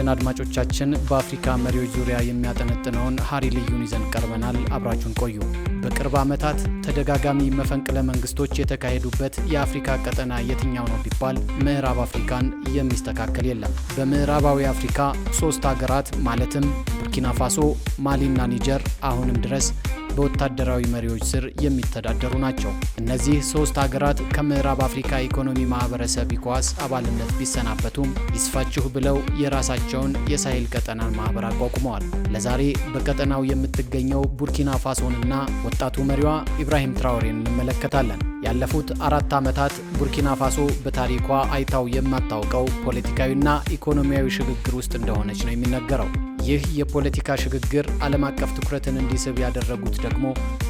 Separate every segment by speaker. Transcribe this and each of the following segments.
Speaker 1: ክቡራን አድማጮቻችን በአፍሪካ መሪዎች ዙሪያ የሚያጠነጥነውን ሀሪ ልዩን ይዘን ቀርበናል። አብራችሁን ቆዩ። በቅርብ ዓመታት ተደጋጋሚ መፈንቅለ መንግስቶች የተካሄዱበት የአፍሪካ ቀጠና የትኛው ነው ቢባል ምዕራብ አፍሪካን የሚስተካከል የለም። በምዕራባዊ አፍሪካ 3 ሀገራት ማለትም ቡርኪና ፋሶ፣ ማሊና ኒጀር አሁንም ድረስ በወታደራዊ መሪዎች ስር የሚተዳደሩ ናቸው። እነዚህ 3 ሀገራት ከምዕራብ አፍሪካ ኢኮኖሚ ማህበረሰብ ኢኮዋስ አባልነት ቢሰናበቱም ይስፋችሁ ብለው የራሳቸውን የሳሄል ቀጠናን ማህበር አቋቁመዋል። ለዛሬ በቀጠናው የምትገኘው ቡርኪና ፋሶንና ወጣቱ መሪዋ ኢብራሂም ትራኦሬን እንመለከታለን። ያለፉት 4 ዓመታት ቡርኪና ፋሶ በታሪኳ አይታው የማታውቀው ፖለቲካዊና ኢኮኖሚያዊ ሽግግር ውስጥ እንደሆነች ነው የሚነገረው። ይህ የፖለቲካ ሽግግር ዓለም አቀፍ ትኩረትን እንዲስብ ያደረጉት ደግሞ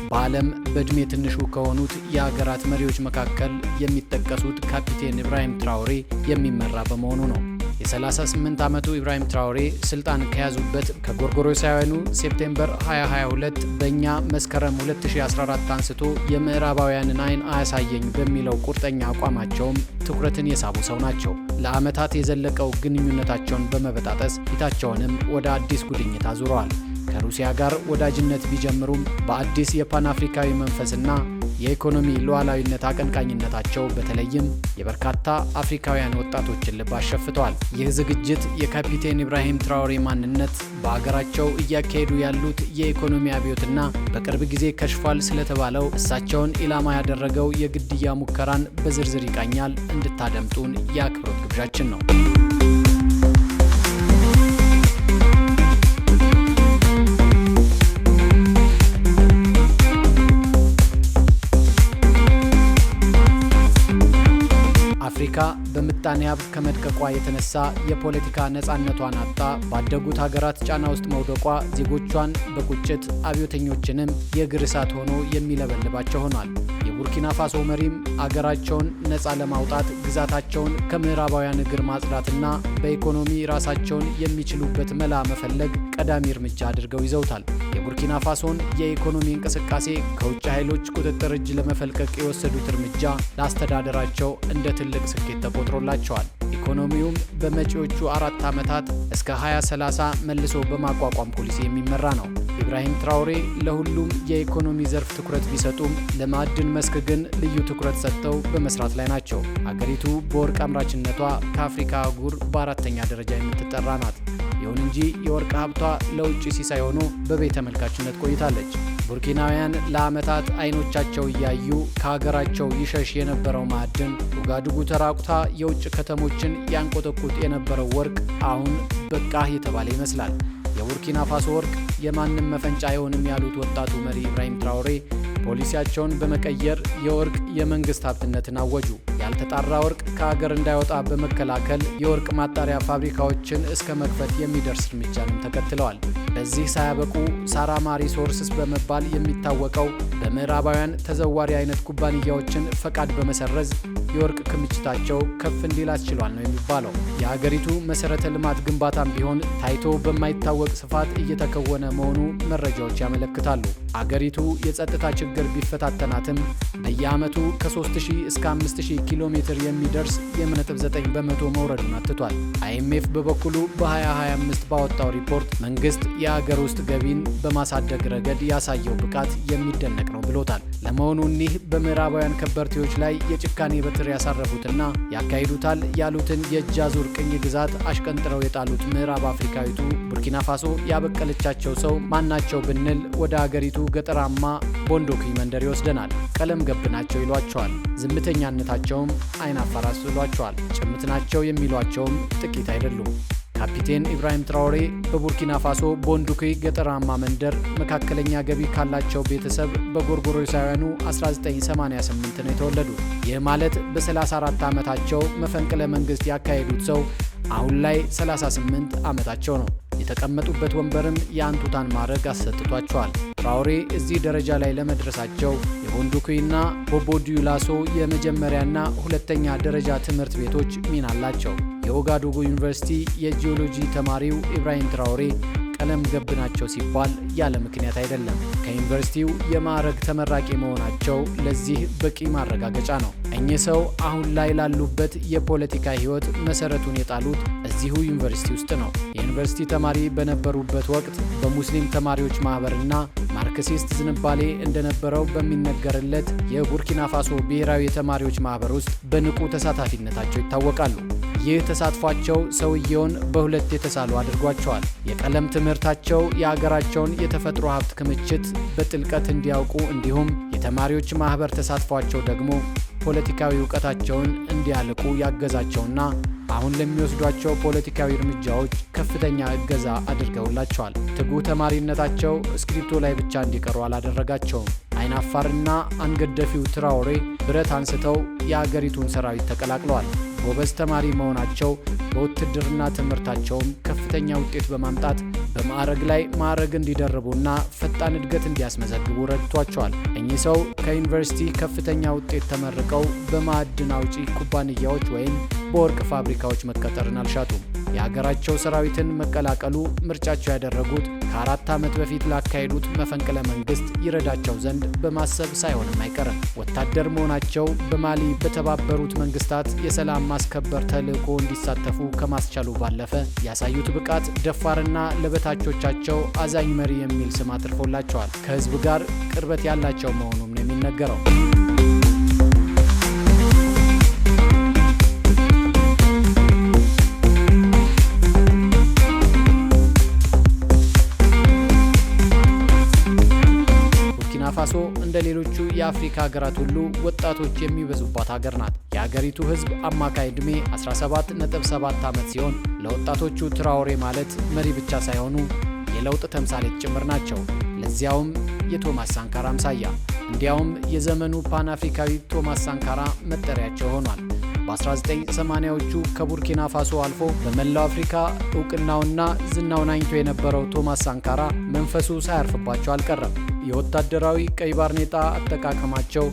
Speaker 1: በዓለም በእድሜ ትንሹ ከሆኑት የሀገራት መሪዎች መካከል የሚጠቀሱት ካፒቴን ኢብራሂም ትራኦሬ የሚመራ በመሆኑ ነው። የ38 ዓመቱ ኢብራሂም ትራኦሬ ስልጣን ከያዙበት ከጎርጎሮሳውያኑ ሴፕቴምበር 2022 በእኛ መስከረም 2014 አንስቶ የምዕራባውያንን አይን አያሳየኝ በሚለው ቁርጠኛ አቋማቸውም ትኩረትን የሳቡ ሰው ናቸው። ለዓመታት የዘለቀው ግንኙነታቸውን በመበጣጠስ ፊታቸውንም ወደ አዲስ ጉድኝት አዙረዋል። ከሩሲያ ጋር ወዳጅነት ቢጀምሩም በአዲስ የፓን አፍሪካዊ መንፈስና የኢኮኖሚ ሉዓላዊነት አቀንቃኝነታቸው በተለይም የበርካታ አፍሪካውያን ወጣቶችን ልብ አሸፍተዋል። ይህ ዝግጅት የካፒቴን ኢብራሂም ትራኦሬ ማንነት፣ በአገራቸው እያካሄዱ ያሉት የኢኮኖሚ አብዮትና በቅርብ ጊዜ ከሽፏል ስለተባለው እሳቸውን ኢላማ ያደረገው የግድያ ሙከራን በዝርዝር ይቃኛል። እንድታደምጡን የአክብሮት ግብዣችን ነው። አፍሪካ በምጣኔ ሀብት ከመድቀቋ የተነሳ የፖለቲካ ነፃነቷን አጣ ባደጉት ሀገራት ጫና ውስጥ መውደቋ ዜጎቿን በቁጭት አብዮተኞችንም የእግር እሳት ሆኖ የሚለበልባቸው ሆኗል። የቡርኪና ፋሶ መሪም አገራቸውን ነፃ ለማውጣት ግዛታቸውን ከምዕራባውያን እግር ማጽዳትና በኢኮኖሚ ራሳቸውን የሚችሉበት መላ መፈለግ ቀዳሚ እርምጃ አድርገው ይዘውታል። የቡርኪና ፋሶን የኢኮኖሚ እንቅስቃሴ ከውጭ ኃይሎች ቁጥጥር እጅ ለመፈልቀቅ የወሰዱት እርምጃ ለአስተዳደራቸው እንደ ትልቅ ስኬት ተቆጥሮላቸዋል። ኢኮኖሚውም በመጪዎቹ 4 ዓመታት እስከ 2030 መልሶ በማቋቋም ፖሊሲ የሚመራ ነው። ኢብራሂም ትራኦሬ ለሁሉም የኢኮኖሚ ዘርፍ ትኩረት ቢሰጡም ለማዕድን መስክ ግን ልዩ ትኩረት ሰጥተው በመስራት ላይ ናቸው። አገሪቱ በወርቅ አምራችነቷ ከአፍሪካ አህጉር በ4ኛ ደረጃ የምትጠራ ናት። ይሁን እንጂ የወርቅ ሀብቷ ለውጭ ሲሳይ ሆኖ በቤተ ተመልካችነት ቆይታለች። ቡርኪናውያን ለዓመታት አይኖቻቸው እያዩ ከሀገራቸው ይሸሽ የነበረው ማዕድን ኡጋዱጉ ተራቁታ የውጭ ከተሞችን ያንቆጠቁጥ የነበረው ወርቅ አሁን በቃህ የተባለ ይመስላል። የቡርኪና ፋሶ ወርቅ የማንም መፈንጫ አይሆንም ያሉት ወጣቱ መሪ ኢብራሂም ትራኦሬ ፖሊሲያቸውን በመቀየር የወርቅ የመንግስት ሀብትነትን አወጁ። ያልተጣራ ወርቅ ከሀገር እንዳይወጣ በመከላከል የወርቅ ማጣሪያ ፋብሪካዎችን እስከ መክፈት የሚደርስ እርምጃንም ተከትለዋል። በዚህ ሳያበቁ ሳራማ ሪሶርስስ በመባል የሚታወቀው በምዕራባውያን ተዘዋሪ አይነት ኩባንያዎችን ፈቃድ በመሰረዝ የወርቅ ክምችታቸው ከፍ እንዲል አስችሏል ነው የሚባለው። የሀገሪቱ መሰረተ ልማት ግንባታም ቢሆን ታይቶ በማይታወቅ ስፋት እየተከወነ መሆኑ መረጃዎች ያመለክታሉ። አገሪቱ የጸጥታ ችግር ቢፈታተናትም በየዓመቱ ከ3000 እስከ 5000 ኪሎ ሜትር የሚደርስ የ9 በመቶ መውረዱን አትቷል። አይኤምኤፍ በበኩሉ በ2025 ባወጣው ሪፖርት መንግስት የአገር ውስጥ ገቢን በማሳደግ ረገድ ያሳየው ብቃት የሚደነቅ ነው ብሎታል። ለመሆኑ እኒህ በምዕራባውያን ከበርቴዎች ላይ የጭካኔ በትር ያሳረፉትና ያካሂዱታል ያሉትን የእጅ አዙር ቅኝ ግዛት አሽቀንጥረው የጣሉት ምዕራብ አፍሪካዊቱ ቡርኪና ፋሶ ያበቀለቻቸው ሰው ማናቸው ብንል ወደ አገሪቱ ገጠራማ ቦንዶክኝ መንደር ይወስደናል። ቀለም ገብ ናቸው ይሏቸዋል። ዝምተኛነታቸውም አይን አፋር አስብሏቸዋል። ጭምት ናቸው የሚሏቸውም ጥቂት አይደሉም። ካፒቴን ኢብራሂም ትራኦሬ በቡርኪና ፋሶ ቦንዱክይ ገጠራማ መንደር መካከለኛ ገቢ ካላቸው ቤተሰብ በጎርጎሮሳውያኑ 1988 ነው የተወለዱት። ይህ ማለት በ34 ዓመታቸው መፈንቅለ መንግስት ያካሄዱት ሰው አሁን ላይ 38 ዓመታቸው ነው። የተቀመጡበት ወንበርም የአንቱታን ማዕረግ አሰጥቷቸዋል። ትራኦሬ እዚህ ደረጃ ላይ ለመድረሳቸው የቦንዱክይና ቦቦ ዲዩላሶ የመጀመሪያና ሁለተኛ ደረጃ ትምህርት ቤቶች ሚና አላቸው። የኡጋዱጉ ዩኒቨርሲቲ የጂኦሎጂ ተማሪው ኢብራሂም ትራኦሬ ቀለም ገብ ናቸው ሲባል ያለ ምክንያት አይደለም። ከዩኒቨርሲቲው የማዕረግ ተመራቂ መሆናቸው ለዚህ በቂ ማረጋገጫ ነው። እኚህ ሰው አሁን ላይ ላሉበት የፖለቲካ ሕይወት መሰረቱን የጣሉት እዚሁ ዩኒቨርሲቲ ውስጥ ነው። የዩኒቨርሲቲ ተማሪ በነበሩበት ወቅት በሙስሊም ተማሪዎች ማህበርና ማርክሲስት ዝንባሌ እንደነበረው በሚነገርለት የቡርኪና ፋሶ ብሔራዊ የተማሪዎች ማህበር ውስጥ በንቁ ተሳታፊነታቸው ይታወቃሉ። ይህ ተሳትፏቸው ሰውየውን በሁለት የተሳሉ አድርጓቸዋል። የቀለም ትምህርታቸው የአገራቸውን የተፈጥሮ ሀብት ክምችት በጥልቀት እንዲያውቁ እንዲሁም የተማሪዎች ማህበር ተሳትፏቸው ደግሞ ፖለቲካዊ እውቀታቸውን እንዲያልቁ ያገዛቸውና አሁን ለሚወስዷቸው ፖለቲካዊ እርምጃዎች ከፍተኛ እገዛ አድርገውላቸዋል። ትጉህ ተማሪነታቸው እስክሪፕቶ ላይ ብቻ እንዲቀሩ አላደረጋቸውም። አይናፋርና አንገደፊው ትራኦሬ ብረት አንስተው የአገሪቱን ሰራዊት ተቀላቅለዋል። ጎበዝ ተማሪ መሆናቸው በውትድርና ትምህርታቸውም ከፍተኛ ውጤት በማምጣት በማዕረግ ላይ ማዕረግ እንዲደርቡና ፈጣን እድገት እንዲያስመዘግቡ ረድቷቸዋል። እኚህ ሰው ከዩኒቨርሲቲ ከፍተኛ ውጤት ተመርቀው በማዕድን አውጪ ኩባንያዎች ወይም በወርቅ ፋብሪካዎች መቀጠርን አልሻቱም። የሀገራቸው ሰራዊትን መቀላቀሉ ምርጫቸው ያደረጉት ከ4 ዓመት በፊት ላካሄዱት መፈንቅለ መንግስት ይረዳቸው ዘንድ በማሰብ ሳይሆንም አይቀርም። ወታደር መሆናቸው በማሊ በተባበሩት መንግስታት የሰላም ማስከበር ተልዕኮ እንዲሳተፉ ከማስቻሉ ባለፈ ያሳዩት ብቃት ደፋርና ለበታቾቻቸው አዛኝ መሪ የሚል ስም አትርፎላቸዋል። ከህዝብ ጋር ቅርበት ያላቸው መሆኑም ነው የሚነገረው። ፋሶ እንደ ሌሎቹ የአፍሪካ ሀገራት ሁሉ ወጣቶች የሚበዙባት ሀገር ናት። የሀገሪቱ ህዝብ አማካይ ዕድሜ 17.7 ዓመት ሲሆን ለወጣቶቹ ትራኦሬ ማለት መሪ ብቻ ሳይሆኑ የለውጥ ተምሳሌት ጭምር ናቸው። ለዚያውም የቶማስ ሳንካራ አምሳያ። እንዲያውም የዘመኑ ፓን አፍሪካዊ ቶማስ ሳንካራ መጠሪያቸው ሆኗል። በ1980ዎቹ ከቡርኪና ፋሶ አልፎ በመላው አፍሪካ እውቅናውና ዝናው ናኝቶ የነበረው ቶማስ ሳንካራ መንፈሱ ሳያርፍባቸው አልቀረም። የወታደራዊ ቀይ ባርኔጣ አጠቃቀማቸው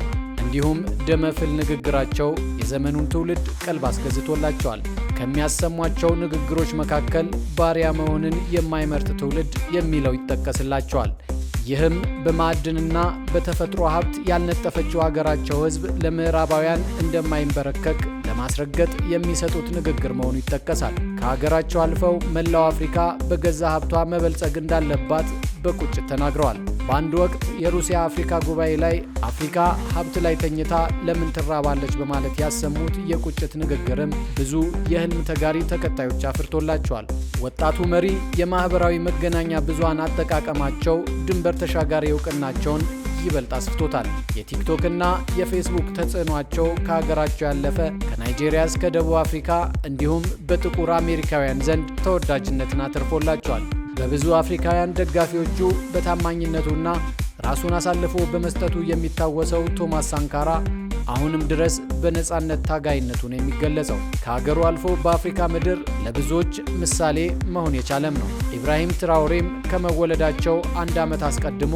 Speaker 1: እንዲሁም ደመፍል ንግግራቸው የዘመኑን ትውልድ ቀልብ አስገዝቶላቸዋል። ከሚያሰሟቸው ንግግሮች መካከል ባሪያ መሆንን የማይመርጥ ትውልድ የሚለው ይጠቀስላቸዋል። ይህም በማዕድንና በተፈጥሮ ሀብት ያልነጠፈችው ሀገራቸው ህዝብ ለምዕራባውያን እንደማይንበረከክ ለማስረገጥ የሚሰጡት ንግግር መሆኑ ይጠቀሳል። ከሀገራቸው አልፈው መላው አፍሪካ በገዛ ሀብቷ መበልጸግ እንዳለባት በቁጭት ተናግረዋል። በአንድ ወቅት የሩሲያ አፍሪካ ጉባኤ ላይ አፍሪካ ሀብት ላይ ተኝታ ለምን ትራባለች በማለት ያሰሙት የቁጭት ንግግርም ብዙ የህልም ተጋሪ ተከታዮች አፍርቶላቸዋል። ወጣቱ መሪ የማህበራዊ መገናኛ ብዙሃን አጠቃቀማቸው ድንበር ተሻጋሪ እውቅናቸውን ይበልጥ አስፍቶታል። የቲክቶክና የፌስቡክ ተጽዕኗቸው ከሀገራቸው ያለፈ ከናይጄሪያ እስከ ደቡብ አፍሪካ እንዲሁም በጥቁር አሜሪካውያን ዘንድ ተወዳጅነትን አትርፎላቸዋል። በብዙ አፍሪካውያን ደጋፊዎቹ በታማኝነቱና ራሱን አሳልፎ በመስጠቱ የሚታወሰው ቶማስ ሳንካራ አሁንም ድረስ በነጻነት ታጋይነቱ ነው የሚገለጸው። ከሀገሩ አልፎ በአፍሪካ ምድር ለብዙዎች ምሳሌ መሆን የቻለም ነው። ኢብራሂም ትራኦሬም ከመወለዳቸው 1 ዓመት አስቀድሞ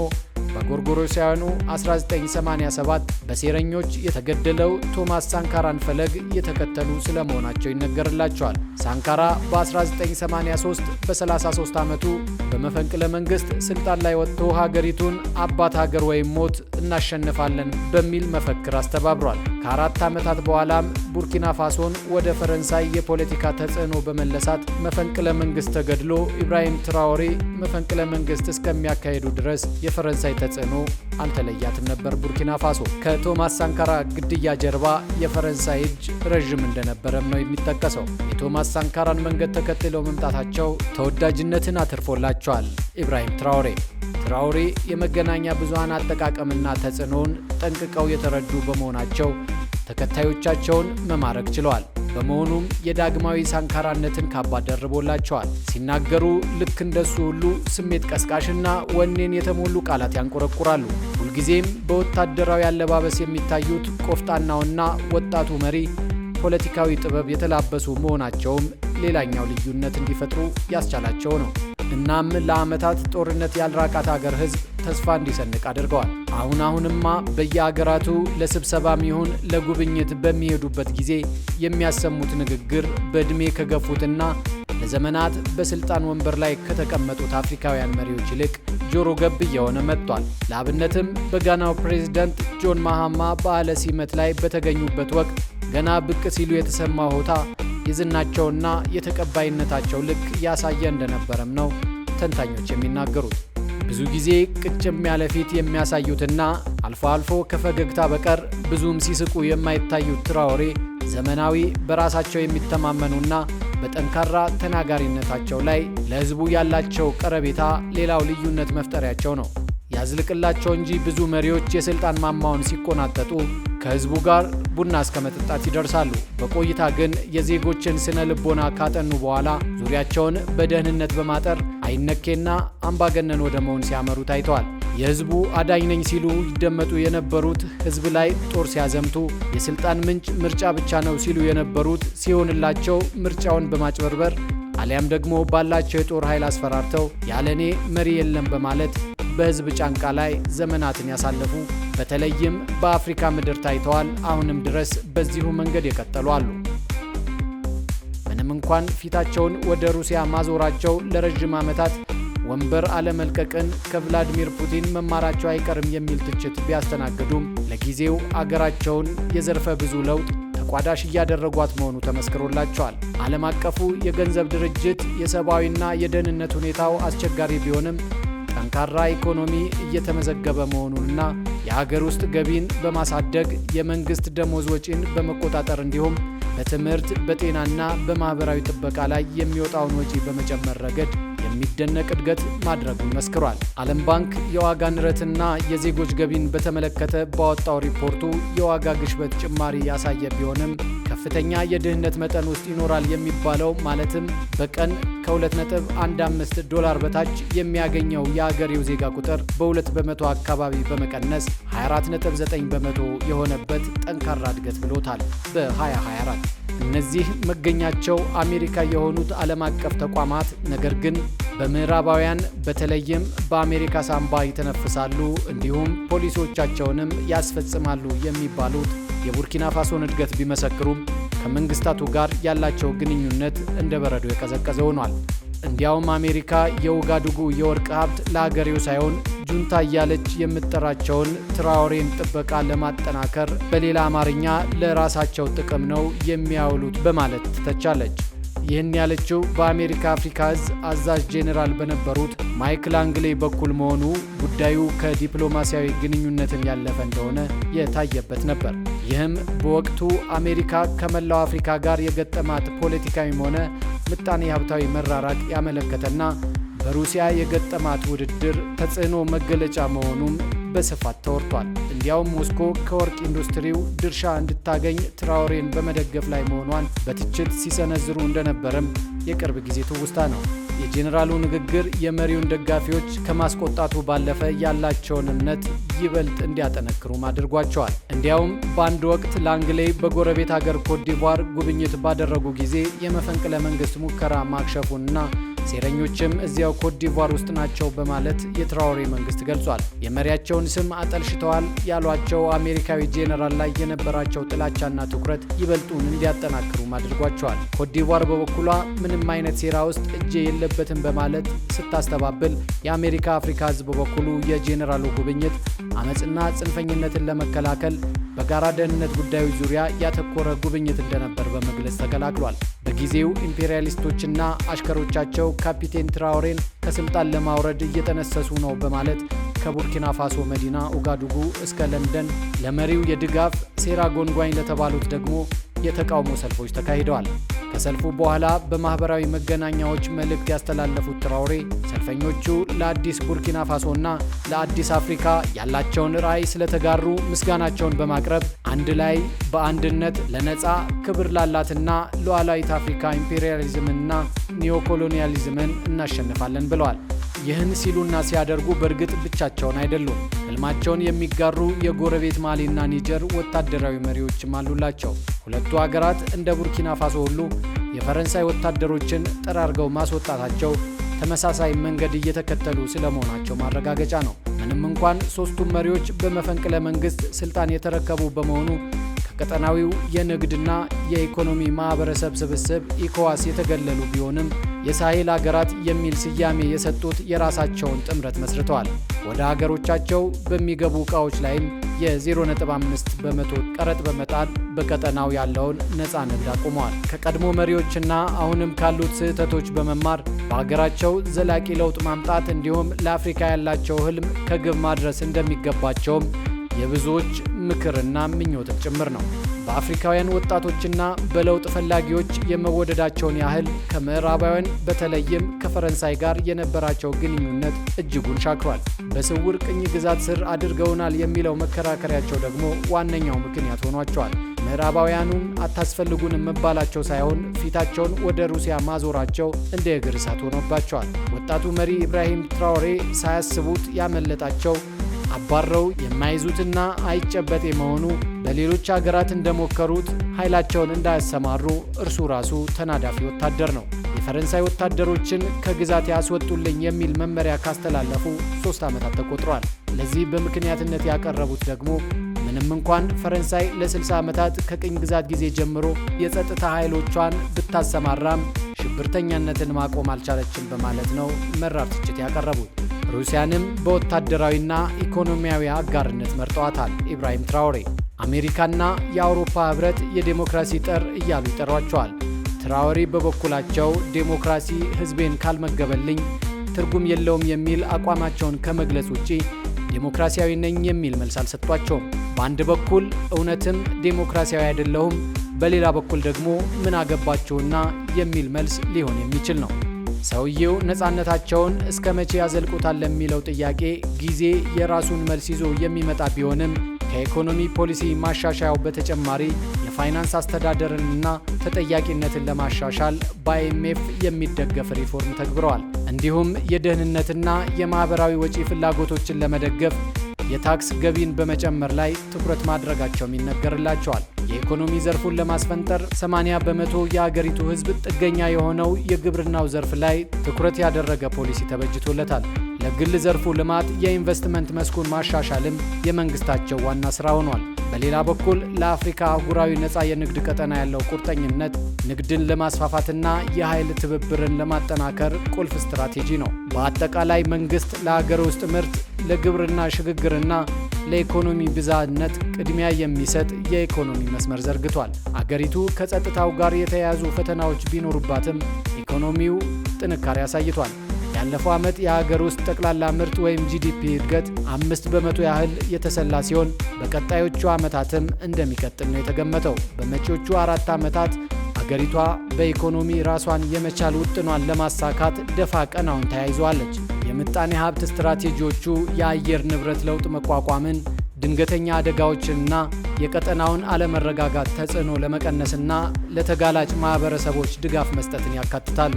Speaker 1: በጎርጎሮሳውያኑ 1987 በሴረኞች የተገደለው ቶማስ ሳንካራን ፈለግ የተከተሉ ስለመሆናቸው ይነገርላቸዋል። ሳንካራ በ1983 በ33 ዓመቱ በመፈንቅለ መንግስት ስልጣን ላይ ወጥቶ ሀገሪቱን አባት ሀገር ወይም ሞት እናሸንፋለን በሚል መፈክር አስተባብሯል። ከ4 ዓመታት በኋላም ቡርኪና ፋሶን ወደ ፈረንሳይ የፖለቲካ ተጽዕኖ በመለሳት መፈንቅለ መንግስት ተገድሎ ኢብራሂም ትራኦሬ መፈንቅለ መንግስት እስከሚያካሄዱ ድረስ የፈረንሳይ ተጽዕኖ አልተለያትም ነበር ቡርኪና ፋሶ። ከቶማስ ሳንካራ ግድያ ጀርባ የፈረንሳይ እጅ ረዥም እንደነበረም ነው የሚጠቀሰው። የቶማስ ሳንካራን መንገድ ተከትለው መምጣታቸው ተወዳጅነትን አትርፎላቸዋል። ኢብራሂም ትራኦሬ የመገናኛ ብዙሃን አጠቃቀምና ተጽዕኖውን ጠንቅቀው የተረዱ በመሆናቸው ተከታዮቻቸውን መማረክ ችለዋል። በመሆኑም የዳግማዊ ሳንካራነትን ካባ ደርቦላቸዋል። ሲናገሩ ልክ እንደሱ ሁሉ ስሜት ቀስቃሽና ወኔን የተሞሉ ቃላት ያንቆረቁራሉ። ሁልጊዜም በወታደራዊ አለባበስ የሚታዩት ቆፍጣናውና ወጣቱ መሪ ፖለቲካዊ ጥበብ የተላበሱ መሆናቸውም ሌላኛው ልዩነት እንዲፈጥሩ ያስቻላቸው ነው። እናም ለዓመታት ጦርነት ያልራቃት ሀገር ህዝብ ተስፋ እንዲሰንቅ አድርገዋል። አሁንማ በየሀገራቱ ለስብሰባም ይሁን ለጉብኝት በሚሄዱበት ጊዜ የሚያሰሙት ንግግር በዕድሜ ከገፉትና ለዘመናት በስልጣን ወንበር ላይ ከተቀመጡት አፍሪካውያን መሪዎች ይልቅ ጆሮ ገብ እየሆነ መጥቷል። ለአብነትም በጋናው ፕሬዝዳንት ጆን ማሃማ በዓለ ሲመት ላይ በተገኙበት ወቅት ገና ብቅ ሲሉ የተሰማ ሆታ የዝናቸውና የተቀባይነታቸው ልክ ያሳየ እንደነበረም ነው ተንታኞች የሚናገሩት። ብዙ ጊዜ ቅጭም ያለ ፊት የሚያሳዩትና አልፎ አልፎ ከፈገግታ በቀር ብዙም ሲስቁ የማይታዩት ትራኦሬ ዘመናዊ፣ በራሳቸው የሚተማመኑና በጠንካራ ተናጋሪነታቸው ላይ ለሕዝቡ ያላቸው ቀረቤታ ሌላው ልዩነት መፍጠሪያቸው ነው። ያዝልቅላቸው እንጂ ብዙ መሪዎች የስልጣን ማማውን ሲቆናጠጡ ከሕዝቡ ጋር ቡና እስከ መጠጣት ይደርሳሉ። በቆይታ ግን የዜጎችን ስነ ልቦና ካጠኑ በኋላ ዙሪያቸውን በደህንነት በማጠር አይነኬና አምባገነን ወደ መሆን ሲያመሩ ታይተዋል። የሕዝቡ አዳኝ ነኝ ሲሉ ይደመጡ የነበሩት ሕዝብ ላይ ጦር ሲያዘምቱ፣ የስልጣን ምንጭ ምርጫ ብቻ ነው ሲሉ የነበሩት ሲሆንላቸው ምርጫውን በማጭበርበር አሊያም ደግሞ ባላቸው የጦር ኃይል አስፈራርተው ያለኔ መሪ የለም በማለት በሕዝብ ጫንቃ ላይ ዘመናትን ያሳለፉ በተለይም በአፍሪካ ምድር ታይተዋል። አሁንም ድረስ በዚሁ መንገድ የቀጠሉ አሉ። ምንም እንኳን ፊታቸውን ወደ ሩሲያ ማዞራቸው ለረጅም ዓመታት ወንበር አለመልቀቅን ከቭላዲሚር ፑቲን መማራቸው አይቀርም የሚል ትችት ቢያስተናግዱም ለጊዜው አገራቸውን የዘርፈ ብዙ ለውጥ ተቋዳሽ እያደረጓት መሆኑ ተመስክሮላቸዋል። ዓለም አቀፉ የገንዘብ ድርጅት የሰብአዊና የደህንነት ሁኔታው አስቸጋሪ ቢሆንም ጠንካራ ኢኮኖሚ እየተመዘገበ መሆኑንና የሀገር ውስጥ ገቢን በማሳደግ የመንግስት ደሞዝ ወጪን በመቆጣጠር እንዲሁም በትምህርት በጤናና በማህበራዊ ጥበቃ ላይ የሚወጣውን ወጪ በመጨመር ረገድ የሚደነቅ እድገት ማድረጉን መስክሯል። ዓለም ባንክ የዋጋ ንረትና የዜጎች ገቢን በተመለከተ ባወጣው ሪፖርቱ የዋጋ ግሽበት ጭማሪ ያሳየ ቢሆንም ከፍተኛ የድህነት መጠን ውስጥ ይኖራል የሚባለው ማለትም በቀን ከ2.15 ዶላር በታች የሚያገኘው የአገሬው ዜጋ ቁጥር በ2 በመቶ አካባቢ በመቀነስ 24.9 በመቶ የሆነበት ጠንካራ እድገት ብሎታል። በ2024 እነዚህ መገኛቸው አሜሪካ የሆኑት ዓለም አቀፍ ተቋማት ነገር ግን በምዕራባውያን በተለይም በአሜሪካ ሳንባ ይተነፍሳሉ እንዲሁም ፖሊሲዎቻቸውንም ያስፈጽማሉ የሚባሉት የቡርኪና ፋሶን እድገት ቢመሰክሩም ከመንግስታቱ ጋር ያላቸው ግንኙነት እንደ በረዶ የቀዘቀዘ ሆኗል። እንዲያውም አሜሪካ የኡጋዱጉ የወርቅ ሀብት ለሀገሬው ሳይሆን ጁንታ እያለች የምትጠራቸውን ትራኦሬን ጥበቃ ለማጠናከር በሌላ አማርኛ ለራሳቸው ጥቅም ነው የሚያውሉት በማለት ትተቻለች። ይህን ያለችው በአሜሪካ አፍሪካ እዝ አዛዥ ጄኔራል በነበሩት ማይክ ላንግሌ በኩል መሆኑ ጉዳዩ ከዲፕሎማሲያዊ ግንኙነትን ያለፈ እንደሆነ የታየበት ነበር። ይህም በወቅቱ አሜሪካ ከመላው አፍሪካ ጋር የገጠማት ፖለቲካዊም ሆነ ምጣኔ ሀብታዊ መራራቅ ያመለከተና በሩሲያ የገጠማት ውድድር ተጽዕኖ መገለጫ መሆኑም በስፋት ተወርቷል። እንዲያውም ሞስኮ ከወርቅ ኢንዱስትሪው ድርሻ እንድታገኝ ትራኦሬን በመደገፍ ላይ መሆኗን በትችት ሲሰነዝሩ እንደነበረም የቅርብ ጊዜ ትውስታ ነው። የጄኔራሉ ንግግር የመሪውን ደጋፊዎች ከማስቆጣቱ ባለፈ ያላቸውን እምነት ይበልጥ እንዲያጠነክሩም አድርጓቸዋል። እንዲያውም በአንድ ወቅት ላንግሌ በጎረቤት ሀገር ኮትዲቯር ጉብኝት ባደረጉ ጊዜ የመፈንቅለ መንግስት ሙከራ ማክሸፉንና ሴረኞችም እዚያው ኮትዲቯር ውስጥ ናቸው በማለት የትራኦሬ መንግስት ገልጿል። የመሪያቸውን ስም አጠልሽተዋል ያሏቸው አሜሪካዊ ጄኔራል ላይ የነበራቸው ጥላቻና ትኩረት ይበልጡን እንዲያጠናክሩም አድርጓቸዋል። ኮትዲቯር በበኩሏ ምንም አይነት ሴራ ውስጥ እጄ የለበትም በማለት ስታስተባብል፣ የአሜሪካ አፍሪካ ህዝብ በበኩሉ የጄኔራሉ ጉብኝት አመፅና ጽንፈኝነትን ለመከላከል በጋራ ደህንነት ጉዳዮች ዙሪያ ያተኮረ ጉብኝት እንደነበር በመግለጽ ተከላክሏል። በጊዜው ኢምፔሪያሊስቶችና አሽከሮቻቸው ካፒቴን ትራኦሬን ከስልጣን ለማውረድ እየተነሰሱ ነው በማለት ከቡርኪና ፋሶ መዲና ኡጋዱጉ እስከ ለንደን ለመሪው የድጋፍ ሴራ ጎንጓኝ ለተባሉት ደግሞ የተቃውሞ ሰልፎች ተካሂደዋል። ከሰልፉ በኋላ በማህበራዊ መገናኛዎች መልእክት ያስተላለፉት ትራኦሬ ሰልፈኞቹ ለአዲስ ቡርኪና ፋሶና ለአዲስ አፍሪካ ያላቸውን ራዕይ ስለተጋሩ ምስጋናቸውን በማቅረብ አንድ ላይ በአንድነት ለነጻ ክብር ላላትና ሉዓላዊት አፍሪካ ኢምፔሪያሊዝምንና ኒዮኮሎኒያሊዝምን እናሸንፋለን ብለዋል። ይህን ሲሉና ሲያደርጉ በእርግጥ ብቻቸውን አይደሉም። ህልማቸውን የሚጋሩ የጎረቤት ማሊና ኒጀር ወታደራዊ መሪዎችም አሉላቸው። ሁለቱ ሀገራት እንደ ቡርኪና ፋሶ ሁሉ የፈረንሳይ ወታደሮችን ጠራርገው ማስወጣታቸው ተመሳሳይ መንገድ እየተከተሉ ስለመሆናቸው ማረጋገጫ ነው። ምንም እንኳን ሶስቱም መሪዎች በመፈንቅለ መንግስት ስልጣን የተረከቡ በመሆኑ በቀጠናዊው የንግድና የኢኮኖሚ ማህበረሰብ ስብስብ ኢኮዋስ የተገለሉ ቢሆንም የሳሄል ሀገራት የሚል ስያሜ የሰጡት የራሳቸውን ጥምረት መስርተዋል። ወደ ሀገሮቻቸው በሚገቡ ዕቃዎች ላይም የ0.5 በመቶ ቀረጥ በመጣል በቀጠናው ያለውን ነፃ ንግድ አቁመዋል። ከቀድሞ መሪዎችና አሁንም ካሉት ስህተቶች በመማር በሀገራቸው ዘላቂ ለውጥ ማምጣት እንዲሁም ለአፍሪካ ያላቸው ህልም ከግብ ማድረስ እንደሚገባቸውም የብዙዎች ምክርና ምኞትም ጭምር ነው። በአፍሪካውያን ወጣቶችና በለውጥ ፈላጊዎች የመወደዳቸውን ያህል ከምዕራባውያን በተለይም ከፈረንሳይ ጋር የነበራቸው ግንኙነት እጅጉን ሻክሯል። በስውር ቅኝ ግዛት ስር አድርገውናል የሚለው መከራከሪያቸው ደግሞ ዋነኛው ምክንያት ሆኗቸዋል። ምዕራባውያኑን አታስፈልጉንም መባላቸው ሳይሆን ፊታቸውን ወደ ሩሲያ ማዞራቸው እንደ እግር እሳት ሆኖባቸዋል። ወጣቱ መሪ ኢብራሂም ትራኦሬ ሳያስቡት ያመለጣቸው አባረው የማይዙትና አይጨበጤ መሆኑ በሌሎች ሀገራት እንደሞከሩት ኃይላቸውን እንዳያሰማሩ እርሱ ራሱ ተናዳፊ ወታደር ነው። የፈረንሳይ ወታደሮችን ከግዛት ያስወጡልኝ የሚል መመሪያ ካስተላለፉ 3 ዓመታት ተቆጥረዋል። ለዚህ በምክንያትነት ያቀረቡት ደግሞ ምንም እንኳን ፈረንሳይ ለ60 ዓመታት ከቅኝ ግዛት ጊዜ ጀምሮ የጸጥታ ኃይሎቿን ብታሰማራም ሽብርተኛነትን ማቆም አልቻለችም በማለት ነው መራር ትችት ያቀረቡት። ሩሲያንም በወታደራዊና ኢኮኖሚያዊ አጋርነት መርጠዋታል። ኢብራሂም ትራኦሬ አሜሪካና የአውሮፓ ህብረት የዴሞክራሲ ጠር እያሉ ይጠሯቸዋል። ትራኦሬ በበኩላቸው ዴሞክራሲ ህዝቤን ካልመገበልኝ ትርጉም የለውም የሚል አቋማቸውን ከመግለጽ ውጪ ዴሞክራሲያዊ ነኝ የሚል መልስ አልሰጧቸውም። በአንድ በኩል እውነትም ዴሞክራሲያዊ አይደለሁም፣ በሌላ በኩል ደግሞ ምን አገባችሁና የሚል መልስ ሊሆን የሚችል ነው። ሰውየው ነፃነታቸውን እስከ መቼ ያዘልቁታል ለሚለው ጥያቄ ጊዜ የራሱን መልስ ይዞ የሚመጣ ቢሆንም ከኢኮኖሚ ፖሊሲ ማሻሻያው በተጨማሪ የፋይናንስ አስተዳደርንና ተጠያቂነትን ለማሻሻል በአይኤምኤፍ የሚደገፍ ሪፎርም ተግብረዋል። እንዲሁም የደህንነትና የማህበራዊ ወጪ ፍላጎቶችን ለመደገፍ የታክስ ገቢን በመጨመር ላይ ትኩረት ማድረጋቸውም ይነገርላቸዋል። የኢኮኖሚ ዘርፉን ለማስፈንጠር 80 በመቶ የአገሪቱ ህዝብ ጥገኛ የሆነው የግብርናው ዘርፍ ላይ ትኩረት ያደረገ ፖሊሲ ተበጅቶለታል። ለግል ዘርፉ ልማት የኢንቨስትመንት መስኩን ማሻሻልም የመንግስታቸው ዋና ስራ ሆኗል። በሌላ በኩል ለአፍሪካ አህጉራዊ ነፃ የንግድ ቀጠና ያለው ቁርጠኝነት ንግድን ለማስፋፋትና የኃይል ትብብርን ለማጠናከር ቁልፍ ስትራቴጂ ነው። በአጠቃላይ መንግስት ለሀገር ውስጥ ምርት፣ ለግብርና ሽግግርና ለኢኮኖሚ ብዝሃነት ቅድሚያ የሚሰጥ የኢኮኖሚ መስመር ዘርግቷል። አገሪቱ ከጸጥታው ጋር የተያያዙ ፈተናዎች ቢኖሩባትም ኢኮኖሚው ጥንካሬ አሳይቷል። ያለፈው ዓመት የሀገር ውስጥ ጠቅላላ ምርት ወይም ጂዲፒ እድገት 5 በመቶ ያህል የተሰላ ሲሆን በቀጣዮቹ ዓመታትም እንደሚቀጥል ነው የተገመተው። በመጪዎቹ 4 ዓመታት አገሪቷ በኢኮኖሚ ራሷን የመቻል ውጥኗን ለማሳካት ደፋ ቀናውን ተያይዘዋለች። የምጣኔ ሀብት ስትራቴጂዎቹ የአየር ንብረት ለውጥ መቋቋምን፣ ድንገተኛ አደጋዎችንና የቀጠናውን አለመረጋጋት ተጽዕኖ ለመቀነስና ለተጋላጭ ማህበረሰቦች ድጋፍ መስጠትን ያካትታሉ።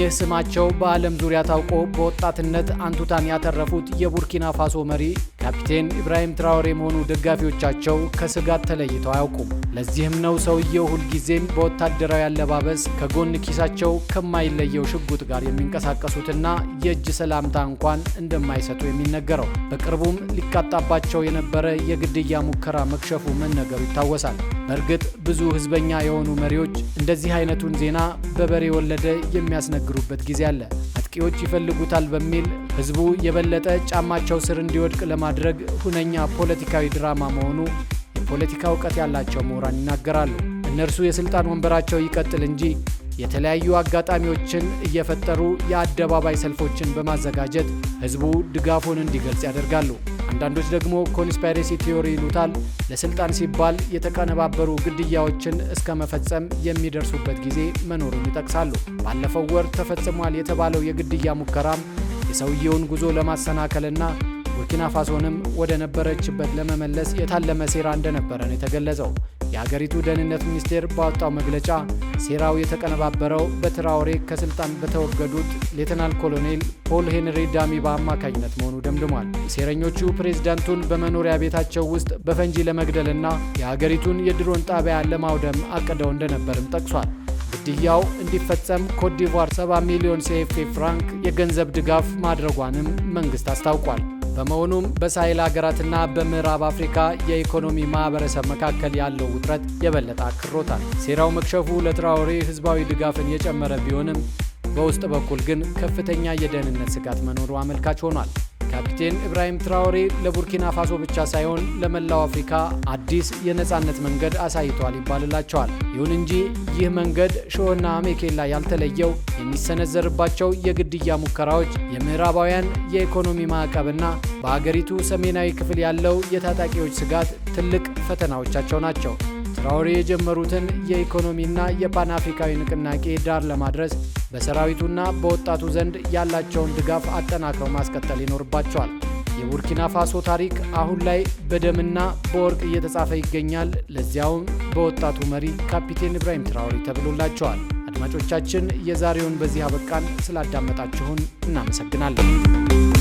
Speaker 1: ይህ ስማቸው በዓለም ዙሪያ ታውቆ በወጣትነት አንቱታን ያተረፉት የቡርኪና ፋሶ መሪ ካፒቴን ኢብራሂም ትራኦሬ መሆኑ ደጋፊዎቻቸው ከስጋት ተለይተው አያውቁም። ለዚህም ነው ሰውየው ሁልጊዜም በወታደራዊ አለባበስ ከጎን ኪሳቸው ከማይለየው ሽጉጥ ጋር የሚንቀሳቀሱትና የእጅ ሰላምታ እንኳን እንደማይሰጡ የሚነገረው። በቅርቡም ሊቃጣባቸው የነበረ የግድያ ሙከራ መክሸፉ መነገሩ ይታወሳል። በእርግጥ ብዙ ህዝበኛ የሆኑ መሪዎች እንደዚህ አይነቱን ዜና በበሬ ወለደ የሚያስነግሩበት ጊዜ አለ። አጥቂዎች ይፈልጉታል በሚል ህዝቡ የበለጠ ጫማቸው ስር እንዲወድቅ ለማድረግ ሁነኛ ፖለቲካዊ ድራማ መሆኑ የፖለቲካ እውቀት ያላቸው ምሁራን ይናገራሉ። እነርሱ የስልጣን ወንበራቸው ይቀጥል እንጂ የተለያዩ አጋጣሚዎችን እየፈጠሩ የአደባባይ ሰልፎችን በማዘጋጀት ህዝቡ ድጋፉን እንዲገልጽ ያደርጋሉ። አንዳንዶች ደግሞ ኮንስፓይሬሲ ቲዮሪ ይሉታል። ለስልጣን ሲባል የተቀነባበሩ ግድያዎችን እስከ መፈጸም የሚደርሱበት ጊዜ መኖሩን ይጠቅሳሉ። ባለፈው ወር ተፈጽሟል የተባለው የግድያ ሙከራም የሰውየውን ጉዞ ለማሰናከልና ቡርኪና ፋሶንም ወደ ነበረችበት ለመመለስ የታለመ ሴራ እንደነበረ ነው የተገለጸው። የሀገሪቱ ደህንነት ሚኒስቴር ባወጣው መግለጫ ሴራው የተቀነባበረው በትራኦሬ ከስልጣን በተወገዱት ሌተናል ኮሎኔል ፖል ሄንሪ ዳሚባ አማካኝነት መሆኑ ደምድሟል። ሴረኞቹ ፕሬዝዳንቱን በመኖሪያ ቤታቸው ውስጥ በፈንጂ ለመግደልና የሀገሪቱን የድሮን ጣቢያ ለማውደም አቅደው እንደነበርም ጠቅሷል። ግድያው እንዲፈጸም ኮትዲቯር 70 ሚሊዮን CFA ፍራንክ የገንዘብ ድጋፍ ማድረጓንም መንግስት አስታውቋል። በመሆኑም በሳሄል ሀገራትና በምዕራብ አፍሪካ የኢኮኖሚ ማህበረሰብ መካከል ያለው ውጥረት የበለጠ አክሮታል። ሴራው መክሸፉ ለትራኦሬ ህዝባዊ ድጋፍን የጨመረ ቢሆንም በውስጥ በኩል ግን ከፍተኛ የደህንነት ስጋት መኖሩ አመልካች ሆኗል። ካፒቴን ኢብራሂም ትራኦሬ ለቡርኪና ፋሶ ብቻ ሳይሆን ለመላው አፍሪካ አዲስ የነጻነት መንገድ አሳይቷል ይባልላቸዋል። ይሁን እንጂ ይህ መንገድ ሾህና አሜኬላ ያልተለየው የሚሰነዘርባቸው የግድያ ሙከራዎች፣ የምዕራባውያን የኢኮኖሚ ማዕቀብና በአገሪቱ ሰሜናዊ ክፍል ያለው የታጣቂዎች ስጋት ትልቅ ፈተናዎቻቸው ናቸው። ትራኦሬ የጀመሩትን የኢኮኖሚና የፓን አፍሪካዊ ንቅናቄ ዳር ለማድረስ በሰራዊቱና በወጣቱ ዘንድ ያላቸውን ድጋፍ አጠናክረው ማስቀጠል ይኖርባቸዋል። የቡርኪና ፋሶ ታሪክ አሁን ላይ በደምና በወርቅ እየተጻፈ ይገኛል። ለዚያውም በወጣቱ መሪ ካፒቴን ኢብራሂም ትራኦሬ ተብሎላቸዋል። አድማጮቻችን፣ የዛሬውን በዚህ አበቃን። ስላዳመጣችሁን እናመሰግናለን።